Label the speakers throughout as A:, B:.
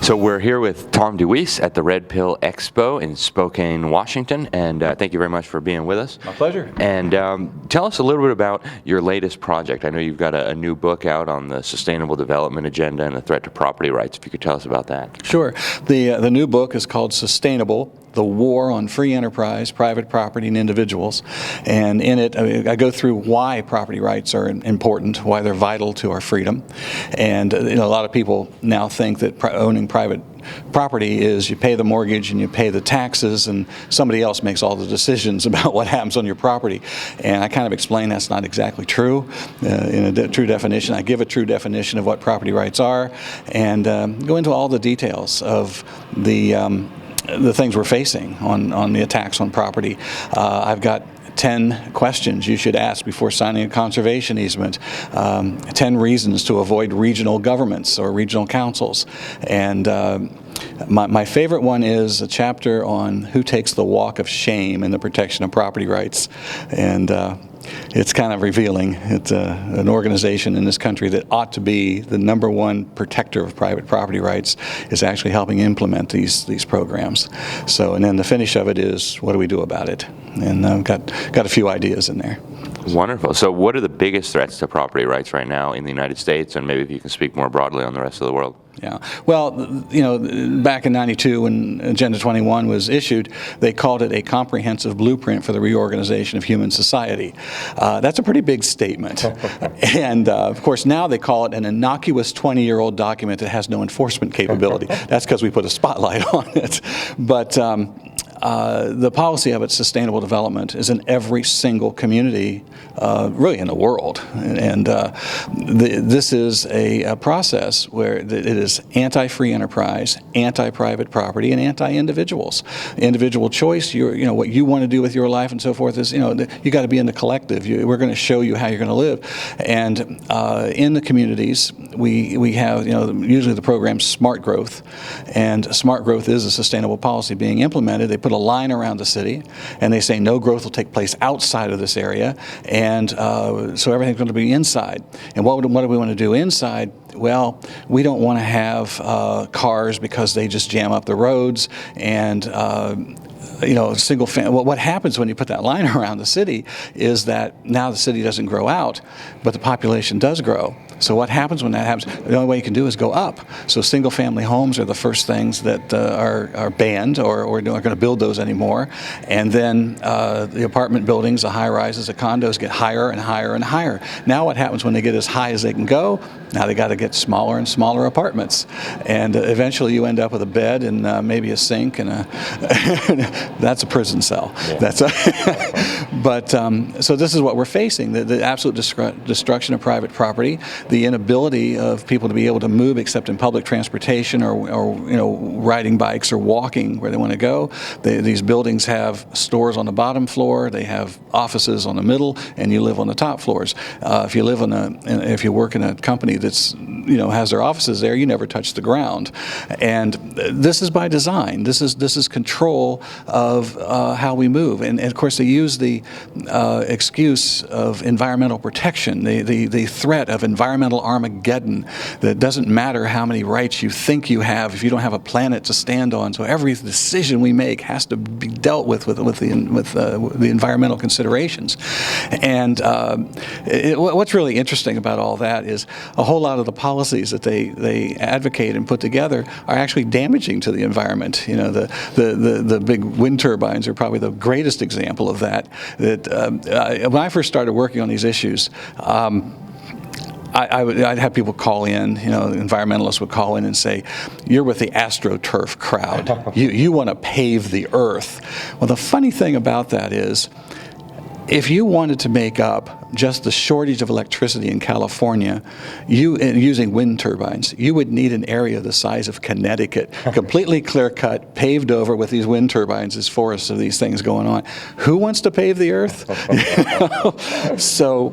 A: So we're here with Tom DeWeese at the Red Pill Expo in Spokane, Washington, and thank you very much for being with us.
B: My pleasure.
A: And tell us a little bit about your latest project. I know you've got a new book out on the sustainable development agenda and the threat to property rights. If you could tell us about that.
B: Sure. The new book is called Sustainable: The War on Free Enterprise, Private Property, and Individuals. And in it, I go through why property rights are important, why they're vital to our freedom. And a lot of people now think that owning private property is you pay the mortgage and you pay the taxes and somebody else makes all the decisions about what happens on your property. And I kind of explain that's not exactly true in a true definition. I give a true definition of what property rights are and go into all the details of the things we're facing on the attacks on property. I've got 10 questions you should ask before signing a conservation easement, 10 reasons to avoid regional governments or regional councils. And my favorite one is a chapter on who takes the walk of shame in the protection of property rights. And it's kind of revealing. It's an organization in this country that ought to be the #1 protector of private property rights is actually helping implement these programs. So, and then the finish of it is, what do we do about it? And I've got a few ideas in there.
A: Wonderful. So what are the biggest threats to property rights right now in the United States, and maybe if you can speak more broadly on the rest of the world?
B: Yeah. Well, back in '92 when Agenda 21 was issued, they called it a comprehensive blueprint for the reorganization of human society. That's a pretty big statement. And of course now they call it an innocuous 20-year-old document that has no enforcement capability. That's because we put a spotlight on it. But the policy of its sustainable development is in every single community, really in the world. And this is a process where it is anti-free enterprise, anti-private property, and anti-individuals. Individual choice, what you want to do with your life and so forth is, you got to be in the collective. We're going to show you how you're going to live. And in the communities, we have, usually the program's Smart Growth, and Smart Growth is a sustainable policy being implemented. They put a line around the city, and they say no growth will take place outside of this area, and so everything's going to be inside. And what do we want to do inside? Well, we don't want to have cars because they just jam up the roads, and single family. Well, what happens when you put that line around the city is that now the city doesn't grow out, but the population does grow. So what happens when that happens? The only way you can do is go up. So single-family homes are the first things that are banned, or we're not going to build those anymore. And then the apartment buildings, the high-rises, the condos get higher and higher and higher. Now what happens when they get as high as they can go? Now they got to get smaller and smaller apartments, and eventually you end up with a bed and maybe a sink and that's a prison cell. Yeah. That's but so this is what we're facing: the absolute destruction of private property, the inability of people to be able to move except in public transportation or riding bikes or walking where they want to go. These buildings have stores on the bottom floor, they have offices on the middle, and you live on the top floors. If you work in a company that's has their offices there, you never touch the ground, and this is by design. This is control of how we move, and of course they use the excuse of environmental protection, the threat of environmental Armageddon. That it doesn't matter how many rights you think you have if you don't have a planet to stand on. So every decision we make has to be dealt with the environmental considerations. And what's really interesting about all that is a whole lot of the policies that they advocate and put together are actually damaging to the environment. The big wind turbines are probably the greatest example of that. When I first started working on these issues, I'd have people call in, environmentalists would call in and say, you're with the AstroTurf crowd. You want to pave the earth. Well, the funny thing about that is, if you wanted to make up just the shortage of electricity in California, using wind turbines, you would need an area the size of Connecticut, completely clear-cut, paved over with these wind turbines, these forests of these things going on. Who wants to pave the earth? So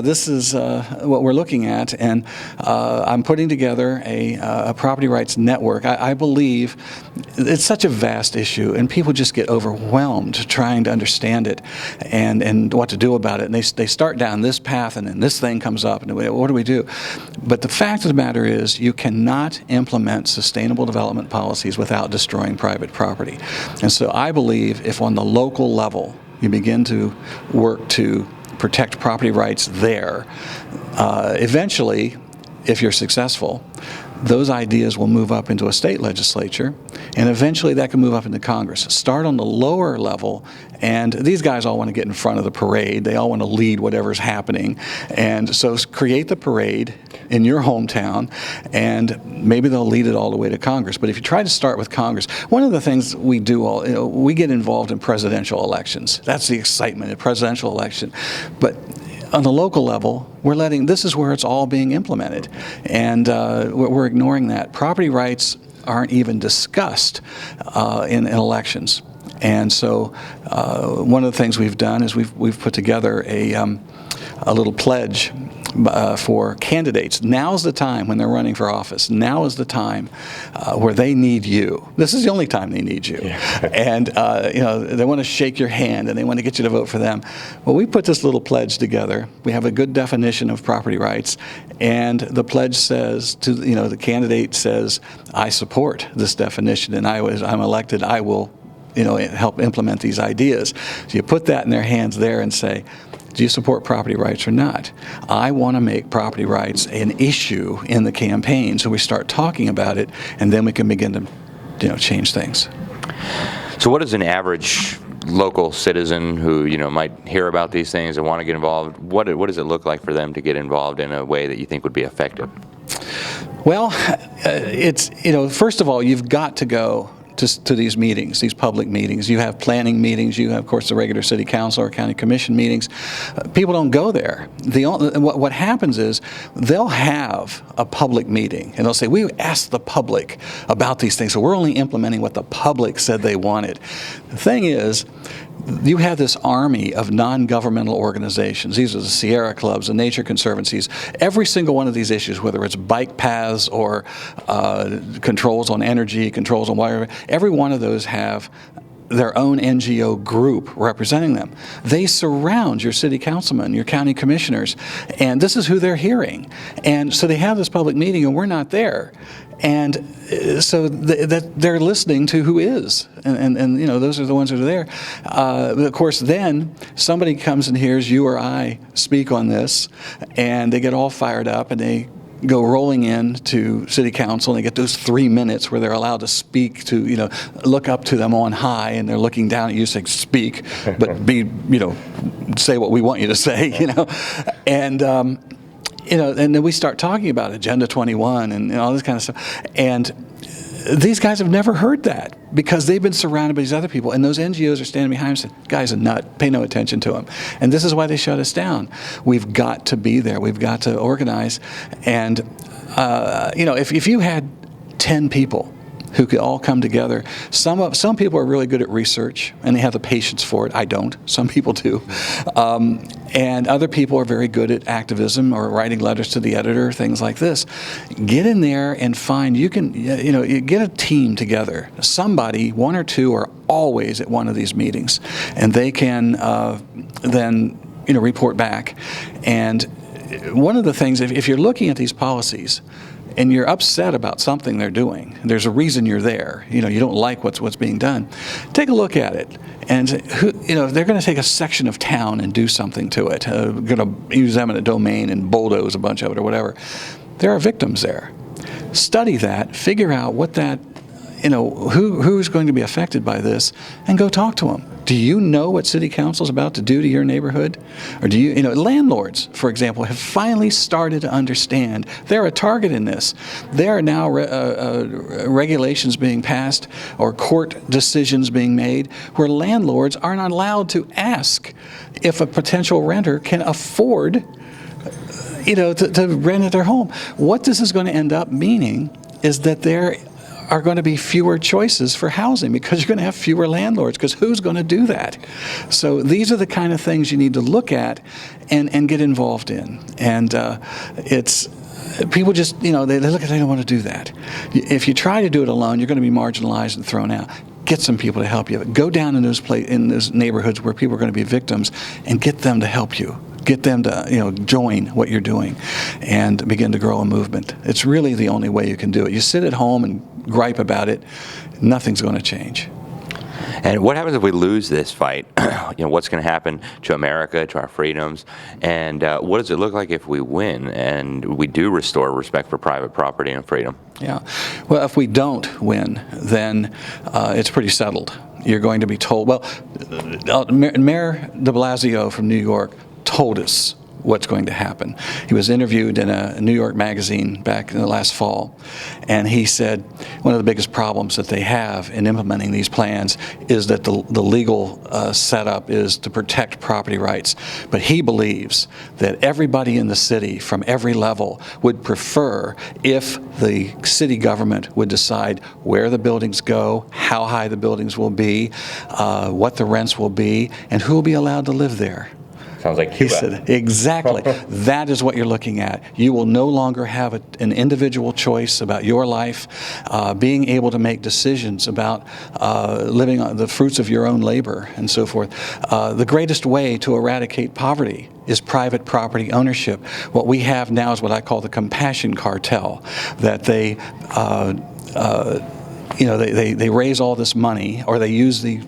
B: this is what we're looking at, and I'm putting together a property rights network. I believe it's such a vast issue, and people just get overwhelmed trying to understand it and what to do about it. And they start down this path, and then this thing comes up, and what do we do? But the fact of the matter is, you cannot implement sustainable development policies without destroying private property. And so I believe if on the local level you begin to work to protect property rights there, eventually, if you're successful, those ideas will move up into a state legislature, and eventually that can move up into Congress. Start on the lower level, and these guys all want to get in front of the parade. They all want to lead whatever's happening. And so create the parade in your hometown, and maybe they'll lead it all the way to Congress. But if you try to start with Congress, one of the things we do, we get involved in presidential elections. That's the excitement, a presidential election. But on the local level, this is where it's all being implemented. And we're ignoring that. Property rights aren't even discussed in elections. And so one of the things we've done is we've put together a little pledge for candidates. Now's the time when they're running for office. Now is the time where they need you. This is the only time they need you. Yeah. And they want to shake your hand and they want to get you to vote for them. Well, we put this little pledge together. We have a good definition of property rights, and the pledge says to the candidate says, "I support this definition, and I'm elected. I will help implement these ideas." So you put that in their hands there and say, do you support property rights or not? I want to make property rights an issue in the campaign, so we start talking about it, and then we can begin to change things.
A: So what is an average local citizen who might hear about these things and want to get involved? What does it look like for them to get involved in a way that you think would be effective?
B: Well, it's first of all, you've got to go to these meetings, these public meetings. You have planning meetings. You have, of course, the regular city council or county commission meetings. People don't go there. What happens is they'll have a public meeting, and they'll say, we asked the public about these things, so we're only implementing what the public said they wanted. The thing is, you have this army of non-governmental organizations. These are the Sierra Clubs, the Nature Conservancies. Every single one of these issues, whether it's bike paths or controls on energy, controls on whatever, every one of those have their own NGO group representing them. They surround your city councilmen, your county commissioners, and this is who they're hearing. And so they have this public meeting, and we're not there. And so they're listening to who is, and those are the ones that are there. But of course, then somebody comes and hears you or I speak on this, and they get all fired up, and they go rolling in to city council, and they get those 3 minutes where they're allowed to speak to, look up to them on high, and they're looking down at you saying, speak, but say what we want you to say, and and then we start talking about Agenda 21 and all this kind of stuff. And these guys have never heard that because they've been surrounded by these other people. And those NGOs are standing behind them and saying, guy's a nut, pay no attention to him. And this is why they shut us down. We've got to be there. We've got to organize. And, if you had 10 people who could all come together. Some people are really good at research, and they have the patience for it. I don't. Some people do. And other people are very good at activism or writing letters to the editor, things like this. Get in there and find, you get a team together. Somebody, one or two, are always at one of these meetings, and they can then report back. And one of the things, if you're looking at these policies, and you're upset about something they're doing, there's a reason you're there. You don't like what's being done. Take a look at it, and they're going to take a section of town and do something to it. Going to use eminent domain and bulldoze a bunch of it or whatever. There are victims there. Study that. Figure out what that, who's going to be affected by this, and go talk to them. Do you know what city council is about to do to your neighborhood? Or do landlords, for example, have finally started to understand they're a target in this. There are now regulations being passed or court decisions being made where landlords are not allowed to ask if a potential renter can afford to rent at their home. What this is going to end up meaning is that there are going to be fewer choices for housing because you're going to have fewer landlords, because who's going to do that? So these are the kind of things you need to look at and get involved in. And it's people just, they look at it, they don't want to do that. If you try to do it alone, you're going to be marginalized and thrown out. Get some people to help you. Go down in those neighborhoods where people are going to be victims and get them to help you. Get them to join what you're doing and begin to grow a movement. It's really the only way you can do it. You sit at home and gripe about it, nothing's going to change.
A: And what happens if we lose this fight? What's going to happen to America, to our freedoms? And what does it look like if we win and we do restore respect for private property and freedom?
B: Yeah. Well, if we don't win, then it's pretty settled. You're going to be told, Mayor de Blasio from New York told us what's going to happen. He was interviewed in a New York magazine back in the last fall, and he said one of the biggest problems that they have in implementing these plans is that the legal setup is to protect property rights. But he believes that everybody in the city from every level would prefer if the city government would decide where the buildings go, how high the buildings will be, what the rents will be, and who will be allowed to live there.
A: Sounds like Cuba.
B: He said, exactly. That is what you're looking at. You will no longer have an individual choice about your life, being able to make decisions about living on the fruits of your own labor and so forth. The greatest way to eradicate poverty is private property ownership. What we have now is what I call the compassion cartel, that they raise all this money, or they use the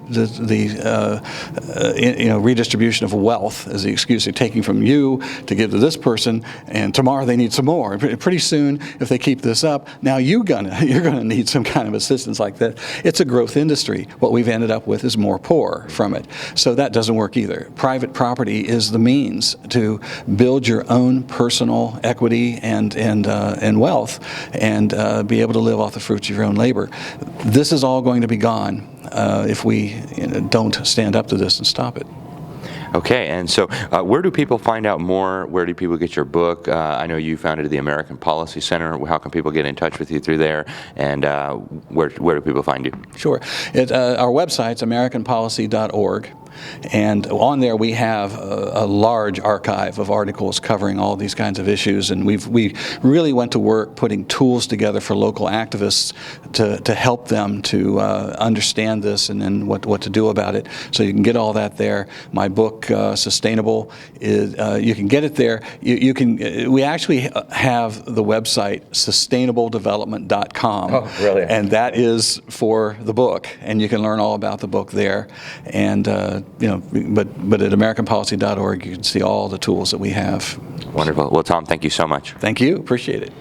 B: redistribution of wealth as the excuse. They're taking from you to give to this person, and tomorrow they need some more. Pretty soon, if they keep this up, now you're gonna need some kind of assistance like that. It's a growth industry. What we've ended up with is more poor from it. So that doesn't work either. Private property is the means to build your own personal equity and wealth, and be able to live off the fruits of your own labor. This is all going to be gone if we don't stand up to this and stop it.
A: Okay, and so where do people find out more? Where do people get your book? I know you founded the American Policy Center. How can people get in touch with you through there? And where do people find you?
B: Sure. Our website's americanpolicy.org. And on there we have a large archive of articles covering all these kinds of issues, and we really went to work putting tools together for local activists to help them to understand this and then what to do about it. So you can get all that there. My book, Sustainable, is you can get it there. We actually have the website sustainabledevelopment.com.
A: Oh, really?
B: And that is for the book, and you can learn all about the book there. And but at americanpolicy.org, you can see all the tools that we have.
A: Wonderful. Well, Tom, thank you so much.
B: Thank you. Appreciate it.